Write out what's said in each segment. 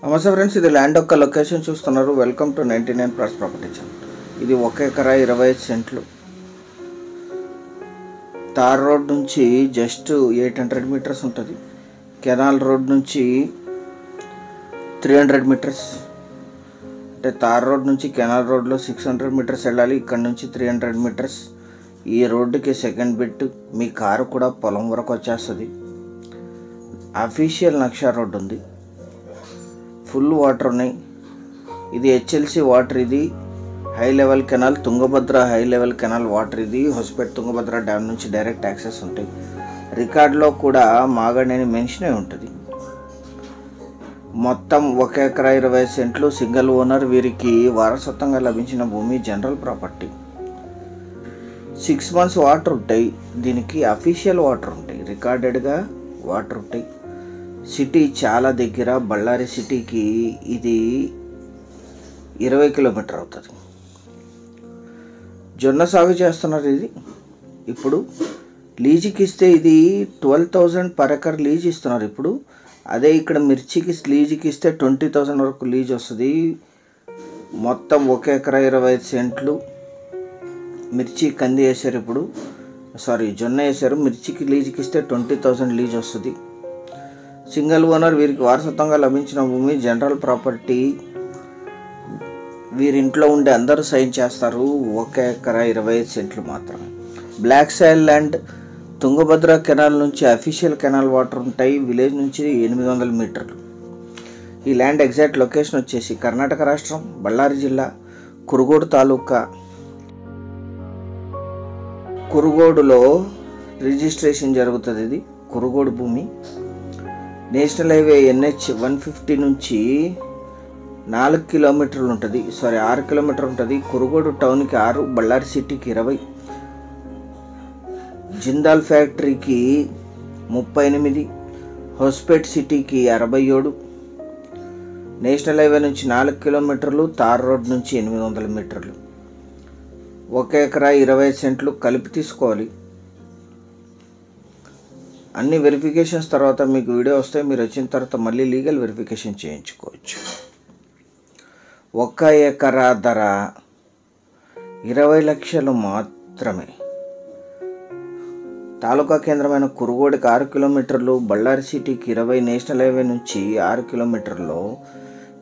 నమస్తే ఫ్రెండ్స్, ఇది ల్యాండ్ యొక్క లొకేషన్ చూస్తున్నారు. Welcome to 99 plus property channel. ఇది 1 ఎకరా 25 సెంట్లు. తార్ రోడ్ నుంచి జస్ట్ 800 మీటర్స్ ఉంటుంది. కెనాల్ రోడ్ నుంచి 300 మీటర్స్. అంటే తార్ రోడ్ నుంచి కెనాల్ రోడ్లో 600 మీటర్స్ వెళ్ళాలి. ఇక్కడ నుంచి 300 మీటర్స్. ఈ రోడ్డుకి సెకండ్ బిట్ మీ కారు కూడా పొలం వరకు వచ్చేస్తుంది. అఫీషియల్ నక్షా రోడ్ ఉంది. ఫుల్ వాటర్ ఉన్నాయి. ఇది హెచ్ఎల్సి వాటర్. ఇది high level canal, Tungabhadra high level canal water. ఇది హొసపేట్ తుంగభద్ర డ్యామ్ నుంచి డైరెక్ట్ యాక్సెస్ ఉంటాయి. రికార్డులో కూడా మాగడని మెన్షన్ అయి ఉంటుంది. మొత్తం 1 ఎకరా 25 సెంట్లు, సింగిల్ ఓనర్. వీరికి వారసత్వంగా లభించిన భూమి, జనరల్ ప్రాపర్టీ. 6 months వాటర్ ఉంటాయి. దీనికి అఫీషియల్ వాటర్ ఉంటాయి, రికార్డెడ్గా వాటర్ ఉంటాయి. సిటీ చాలా దగ్గర. బళ్ళారి సిటీకి ఇది 20 కిలోమీటర్ అవుతుంది. జొన్న సాగు చేస్తున్నారు. ఇది ఇప్పుడు లీజుకి ఇస్తే ఇది 12,000 per acre లీజ్ ఇస్తున్నారు ఇప్పుడు. అదే ఇక్కడ మిర్చికి లీజుకి ఇస్తే 20,000 వరకు లీజ్ వస్తుంది. మొత్తం 1 ఎకరా 25 సెంట్లు. మిర్చి కంది వేసారు ఇప్పుడు, జొన్న వేసారు. మిర్చికి లీజుకి ఇస్తే 20,000 లీజ్ వస్తుంది. Single owner. వీరికి వారసత్వంగా లభించిన భూమి, జనరల్ ప్రాపర్టీ. వీరింట్లో ఉండే అందరూ సైన్ చేస్తారు. 1 ఎకరా 25 సెంట్లు మాత్రమే. Black soil land. Tungabhadra canal నుంచి అఫీషియల్ కెనాల్ వాటర్ ఉంటాయి. విలేజ్ నుంచి 800 మీటర్లు. ఈ ల్యాండ్ ఎగ్జాక్ట్ లొకేషన్ వచ్చేసి కర్ణాటక రాష్ట్రం, బళ్ళారి జిల్లా, కురుగోడు తాలూకా. కురుగోడులో రిజిస్ట్రేషన్ జరుగుతుంది. ఇది కురుగోడు భూమి. నేషనల్ హైవే NH 150 నుంచి 4 కిలోమీటర్లు ఉంటుంది. 6 కిలోమీటర్ ఉంటుంది. కురుగోడు టౌన్కి 6, బళ్ళారి సిటీకి 20, జిందాల్ ఫ్యాక్టరీకి 38, హొసపేట్ సిటీకి 67. నేషనల్ హైవే నుంచి 4 కిలోమీటర్లు, తార్ రోడ్ నుంచి 800 మీటర్లు. 1 ఎకరా 25 సెంట్లు కలిపి తీసుకోవాలి. అన్ని వెరిఫికేషన్స్ తర్వాత మీకు వీడియో వస్తాయి. మీరు వచ్చిన తర్వాత మళ్ళీ లీగల్ వెరిఫికేషన్ చేయించుకోవచ్చు. 1 ఎకరా ధర 20 లక్షలు మాత్రమే. తాలూకా కేంద్రమైన కురుగోడికి 6 కిలోమీటర్లు, బళ్ళారి సిటీకి 20, నేషనల్ హైవే నుంచి 6 కిలోమీటర్లో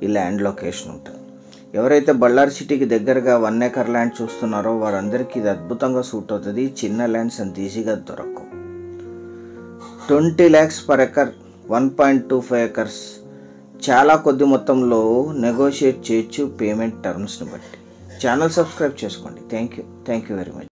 ఈ ల్యాండ్ లొకేషన్ ఉంటుంది. ఎవరైతే బళ్ళారి సిటీకి దగ్గరగా 1 ఎకర్ ల్యాండ్ చూస్తున్నారో వారందరికీ ఇది అద్భుతంగా సూట్ అవుతుంది. చిన్న ల్యాండ్స్ అంత ఈజీగా దొరకవు. 20 lakhs per acre, 1.25 acres. చాలా కొద్ది మొత్తంలో నెగోషియేట్ చేయొచ్చు పేమెంట్ టర్మ్స్ని బట్టి. ఛానల్ సబ్స్క్రైబ్ చేసుకోండి. Thank you very much.